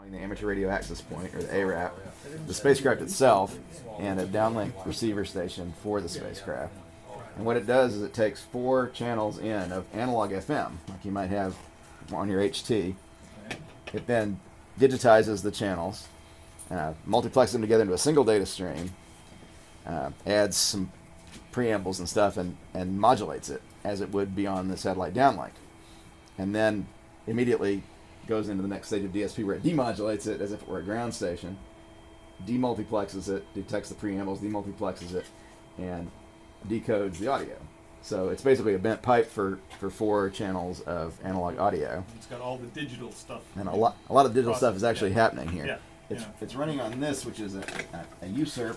The amateur radio access point, or the ARAP, the spacecraft itself, and a downlink receiver station for the spacecraft. And what it does is it takes 4 channels in of analog FM, like you might have on your HT. It then digitizes the channels, multiplexes them together into a single data stream, adds some preambles and stuff, and modulates it as it would be on the satellite downlink. And then immediately goes into the next stage of DSP where it demodulates it as if it were a ground station, demultiplexes it, detects the preambles, demultiplexes it, and decodes the audio. So it's basically a bent pipe for 4 channels of analog audio. It's got all the digital stuff. And a lot of digital stuff is actually happening here. Yeah. It's running on this, which is a USERP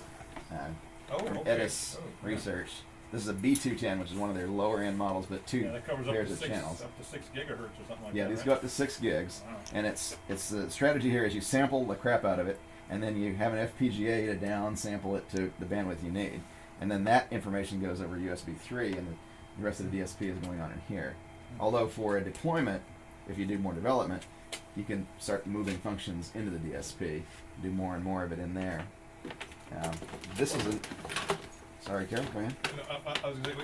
from Edis Research. This is a B210, which is one of their lower end models, but 2 that covers pairs up to of channels. Up to 6 gigahertz or something like that. Yeah, these right? go up to 6 gigs, Wow. and it's the strategy here is you sample the crap out of it, and then you have an FPGA to down sample it to the bandwidth you need, and then that information goes over USB 3, and the rest of the DSP is going on in here. Although for a deployment, if you do more development, you can start moving functions into the DSP, do more and more of it in there. This is a sorry, Karen, go ahead. I was going to say,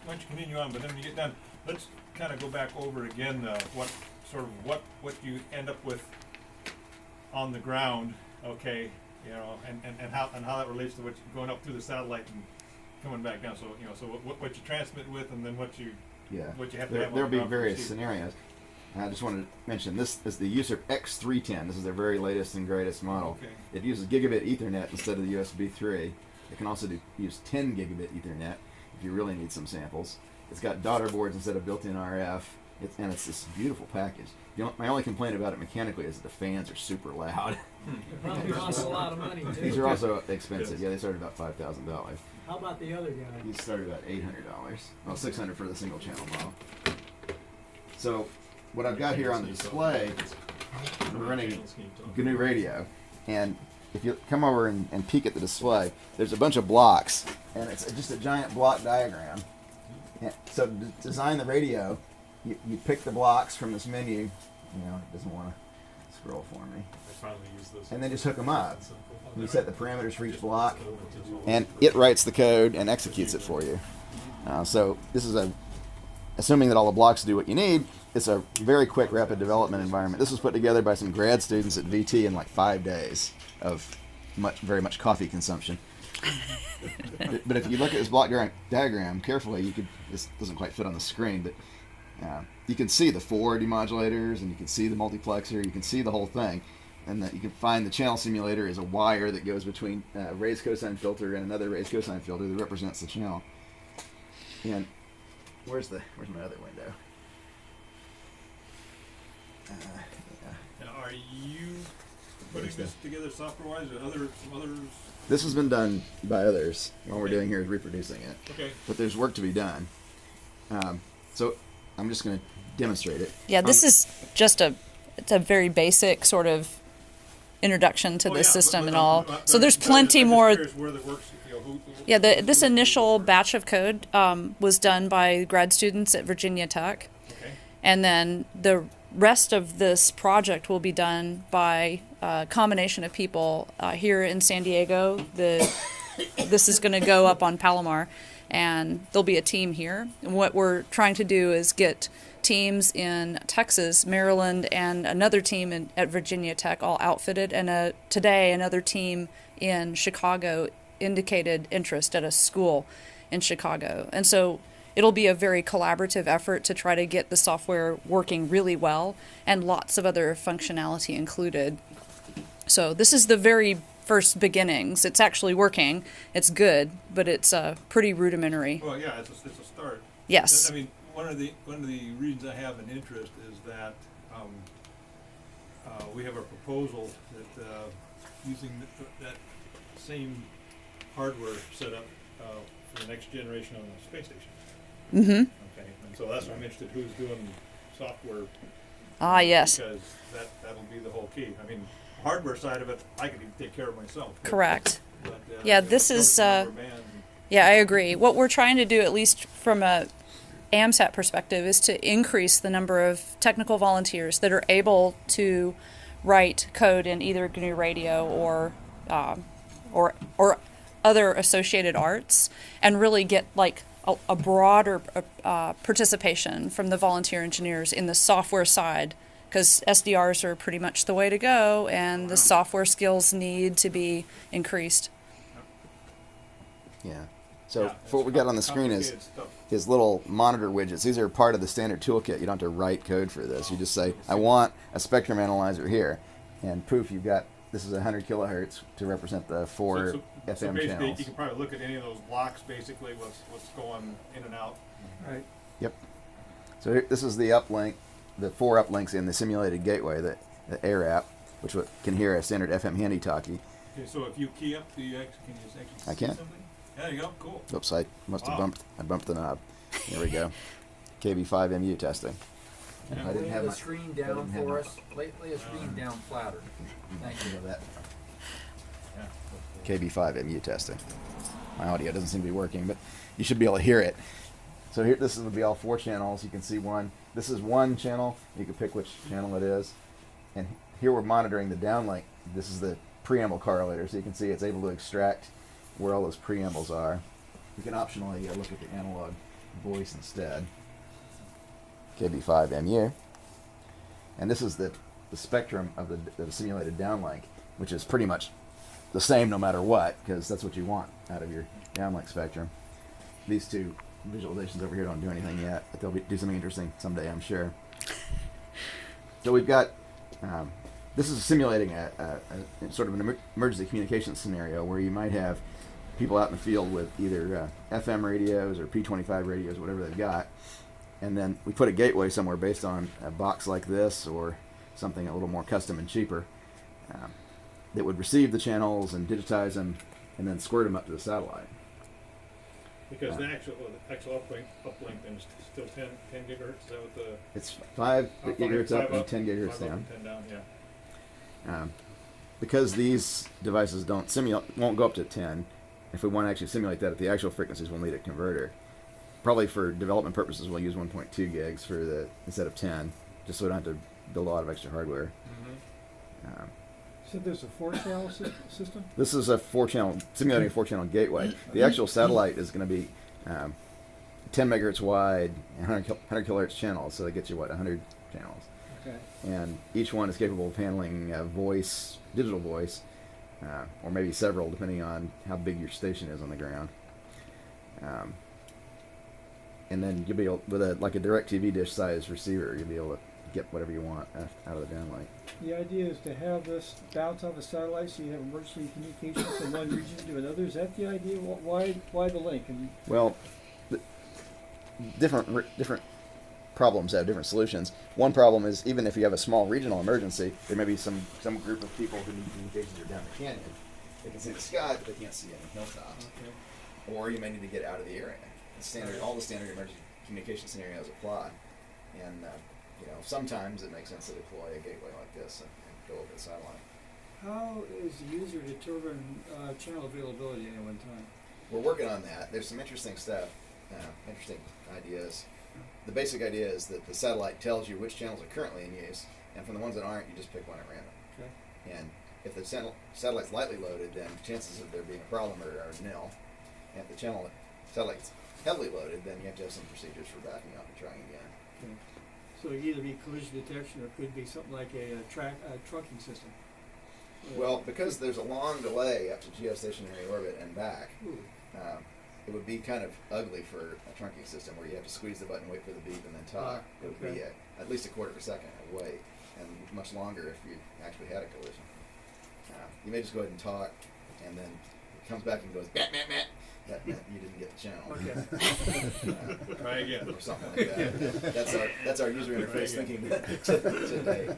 why don't you continue on, but then when you get done, let's kind of go back over again what you end up with on the ground, okay, and how that relates to what you're going up through the satellite and coming back down. So so what you transmit with, and then what you have to have. There'll be various scenarios. I just wanted to mention this is the USERP X310. This is their very latest and greatest model. Okay. It uses gigabit Ethernet instead of the USB 3. It can also use 10 gigabit Ethernet if you really need some samples. It's got daughter boards instead of built-in RF, and it's this beautiful package. My only complaint about it mechanically is that the fans are super loud. It probably costs a lot of money too. These are also expensive. Yeah, they started about $5,000. How about the other guy? These started about $800. Well, $600 for the single channel model. So what I've got here on the display, we're running GNU radio, and if you come over and peek at the display, there's a bunch of blocks, and it's just a giant block diagram. And so to design the radio, you pick the blocks from this menu. It doesn't want to scroll for me. And then just hook them up. You set the parameters for each block, and it writes the code and executes it for you. So this is assuming that all the blocks do what you need, it's a very quick, rapid development environment. This was put together by some grad students at VT in like 5 days of very much coffee consumption. But if you look at this block diagram carefully, this doesn't quite fit on the screen, but you can see the 4 demodulators, and you can see the multiplexer, you can see the whole thing. And that you can find the channel simulator is a wire that goes between a raised cosine filter and another raised cosine filter that represents the channel. And where's my other window? Now, are you putting this together software-wise, or some others? This has been done by others. All we're doing here is reproducing it. Okay. But there's work to be done. So I'm just going to demonstrate it. Yeah, this is just it's a very basic sort of introduction to this system and all. So there's plenty more. Yeah, this initial batch of code was done by grad students at Virginia Tech. Okay. And then the rest of this project will be done by a combination of people here in San Diego. This is going to go up on Palomar, and there'll be a team here. And what we're trying to do is get teams in Texas, Maryland, and another team at Virginia Tech all outfitted. And today, another team in Chicago indicated interest at a school in Chicago. And so it'll be a very collaborative effort to try to get the software working really well, and lots of other functionality included. So this is the very first beginnings. It's actually working. It's good, but it's pretty rudimentary. Well, yeah, it's a start. Yes. I mean, one of the reasons I have an interest is that we have a proposal that using that same hardware setup for the next generation on the space station. Mm-hmm. Okay, and so that's why I'm interested who's doing software. Yes. Because that'll be the whole key. I mean, the hardware side of it, I can even take care of myself. Correct. But, Yeah, this is. Yeah, I agree. What we're trying to do, at least from a AMSAT perspective, is to increase the number of technical volunteers that are able to write code in either GNU Radio or other associated arts, and really get like a broader participation from the volunteer engineers in the software side, because SDRs are pretty much the way to go, and the software skills need to be increased. Yeah. So Yeah, what we got on the screen complicated stuff. is little monitor widgets. These are part of the standard toolkit. You don't have to write code for this. You just say, I want a spectrum analyzer here. And poof, you've got, this is 100 kilohertz to represent the four So FM basically, channels. you can probably look at any of those blocks, basically, what's going in and out. Right. Yep. So here, this is the uplink, the 4 uplinks in the simulated gateway, the AIR app, which can hear a standard FM handy talkie. Okay, so if you key up, can you actually I see can. something? There you go, cool. Oops, I must have Wow. bumped the knob. There we go. KB5MU testing. Yeah. I didn't Lay have the my screen I down didn't have for my- us. Lay a screen down flatter. Thank you. that. Yeah. KB5MU testing. My audio doesn't seem to be working, but you should be able to hear it. So here, this would be all 4 channels. You can see one. This is one channel. You can pick which channel it is. And here we're monitoring the downlink. This is the preamble correlator, so you can see it's able to extract where all those preambles are. You can optionally look at the analog voice instead. KB5MU. And this is the spectrum of the simulated downlink, which is pretty much the same no matter what, because that's what you want out of your downlink spectrum. These two visualizations over here don't do anything yet, but they'll do something interesting someday, I'm sure. So we've got, this is simulating a sort of an emergency communications scenario where you might have people out in the field with either FM radios or P25 radios, whatever they've got, and then we put a gateway somewhere based on a box like this or something a little more custom and cheaper that would receive the channels and digitize them and then squirt them up to the satellite. Because the actual uplink then is still 10 gigahertz, is that what the? It's 5 Oh, gigahertz up 5 and 10 gigahertz 5 up down. and 10 down, yeah. Because these devices won't go up to 10. If we want to actually simulate that at the actual frequencies, we'll need a converter. Probably for development purposes, we'll use 1.2 gigs for instead of 10, just so we don't have to build a lot of extra hardware. Mm-hmm. So there's a 4-channel system? This is a 4-channel, simulating a 4-channel gateway. The actual satellite is going to be 10 megahertz wide and 100 kilohertz channels, so that gets you, 100 channels. Okay. And each one is capable of handling voice, digital voice, or maybe several, depending on how big your station is on the ground. And then you'll be able, with a DirecTV dish size receiver, you'll be able to get whatever you want out of the downlink. The idea is to have this bounce off a satellite so you have emergency communications from one region to another. Is that the idea? Why the link? And Well, different problems have different solutions. One problem is even if you have a small regional emergency, there may be some group of people who need communications that are down the canyon. They can see the sky, but they can't see any hilltops. okay. Or you may need to get out of the area. All the standard emergency communication scenarios apply. And sometimes it makes sense to deploy a gateway like this and go over the satellite. How is the user determine channel availability at any one time? We're working on that. There's some interesting stuff, interesting ideas. The basic idea is that the satellite tells you which channels are currently in use, and from the ones that aren't, you just pick one at random. Okay. And if the satellite's lightly loaded, then chances of there being a problem are nil. And if the satellite's heavily loaded, then you have to have some procedures for backing up and trying again. Okay. So it could either be collision detection or it could be something like a trunking system. Well, because there's a long delay up to geostationary orbit and back, Ooh. it would be kind of ugly for a trunking system where you have to squeeze the button, wait for the beep, and then talk. It would be Okay. at least a quarter of a second of wait, and much longer if you actually had a collision. You may just go ahead and talk, and then it comes back and goes, "Bat, bat, bat." That meant you didn't get the channel. Okay. Try again. Or something like that. That's our user interface thinking today.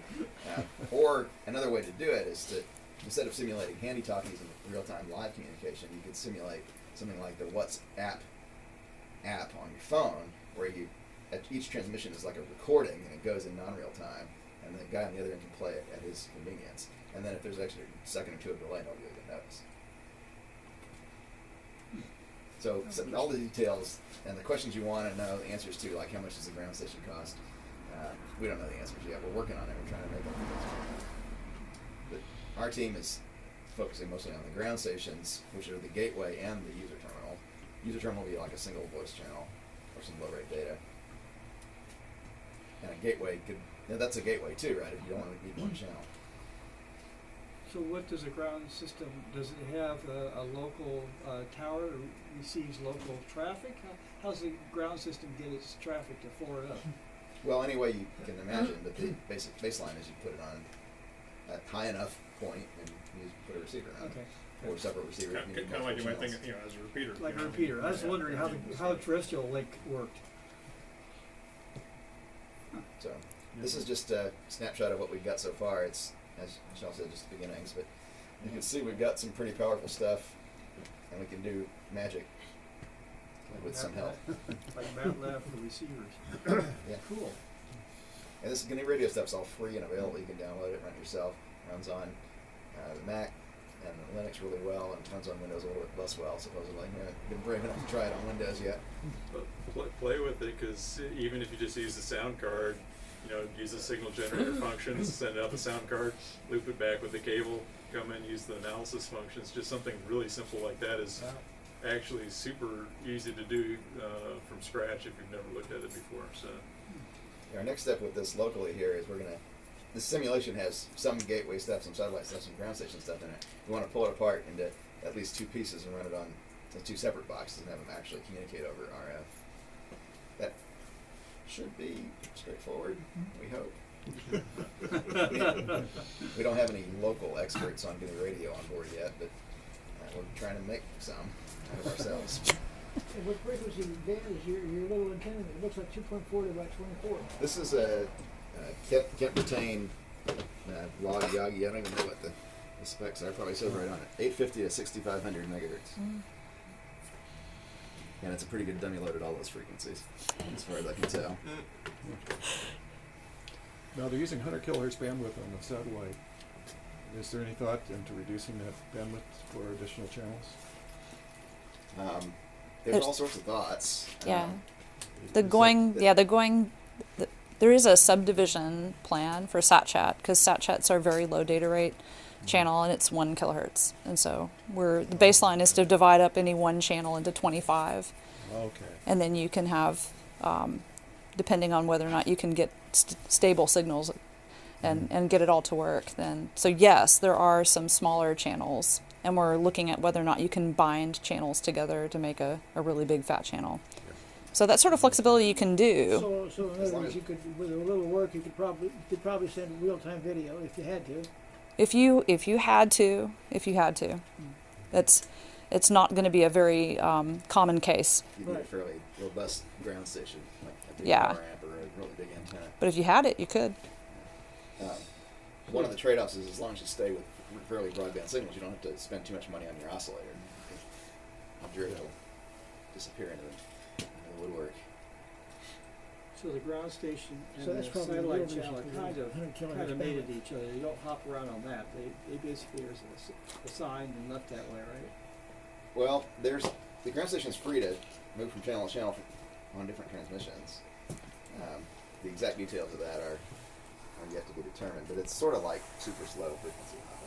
Or another way to do it is to, instead of simulating handy talkies and real-time live communication, you could simulate something like the WhatsApp app on your phone, where each transmission is like a recording and it goes in non-real time, and the guy on the other end can play it at his convenience. And then if there's actually a second or two of delay, nobody will even notice. So all the details and the questions you want to know the answers to, like how much does the ground station cost, we don't know the answers yet. We're working on it. We're trying to make up the our team is focusing mostly on the ground stations, which are the gateway and the user terminal. User terminal will be like a single voice channel or some low rate data. And a gateway could, that's a gateway too, right? If you don't want to need one channel. So what does a ground system, does it have a local tower that receives local traffic? How's the ground system get its traffic to forward up? Well, any way you can imagine, but the basic baseline is you put it on a high enough point and you put a receiver on it. Okay. Or separate receivers. Kind of like you might think, you know, as a repeater. Like you a know, repeater. I was yeah. wondering how the terrestrial link worked. So this is just a snapshot of what we've got so far. It's, as Michelle said, just the beginnings, but you can see we've got some pretty powerful stuff, and we can do magic with some help. Like MATLAB for receivers. Yeah. Cool. And this GNU radio stuff's all free and available. You can download it, run it yourself. Runs on the Mac and Linux really well, and runs on Windows a little bit less well, supposedly. I haven't been brave enough to try it on Windows yet. But play with it, because even if you just use the sound card, you know, use the signal generator functions, send out the sound card, loop it back with the cable, come in, use the analysis functions. Just something really simple like that is actually super easy to do from scratch if you've never looked at it before. So Our next step with this locally here is this simulation has some gateway stuff, some satellite stuff, some ground station stuff in it. We want to pull it apart into at least two pieces and run it on the two separate boxes and have them actually communicate over RF. That should be straightforward, we hope. We don't have any local experts on GNU radio on board yet, but we're trying to make some out of ourselves. And what frequency band is your little antenna? It looks like 2.4 to about 24. This is a Kent retain log Yagi. I don't even know what the specs are. Probably says right on it. 850 to 6500 megahertz. And it's a pretty good dummy load at all those frequencies, as far as I can tell. Now they're using 100 kilohertz bandwidth on the satellite. Is there any thought into reducing that bandwidth for additional channels? There's all sorts of thoughts. Yeah. Is There is a subdivision plan for SatChat, because SatChats are very low data rate channel, and it's 1 kilohertz. And so the baseline is to divide up any one channel into 25. Okay. And then you can have, depending on whether or not you can get stable signals and get it all to work, then. So yes, there are some smaller channels, and we're looking at whether or not you can bind channels together to make a really big fat channel. So that sort of flexibility you can do. So in other words, you could, with a little work, you could probably send real-time video if you had to. If you had to, it's not going to be a very common case. You need a Right. fairly robust ground station, like a big Yeah. power amp or a really big antenna. But if you had it, you could. One of the trade-offs is as long as you stay with fairly broadband signals, you don't have to spend too much money on your oscillator. The drift will disappear into the woodwork. So the ground station and So that's the probably satellite real channel are mission kind for of 100 kilohertz mated to bandwidth. each other. You don't hop around on that. They basically are assigned and left that way, right? Well, the ground station is free to move from channel to channel on different transmissions. The exact details of that are yet to be determined, but it's sort of like super slow frequency hopping.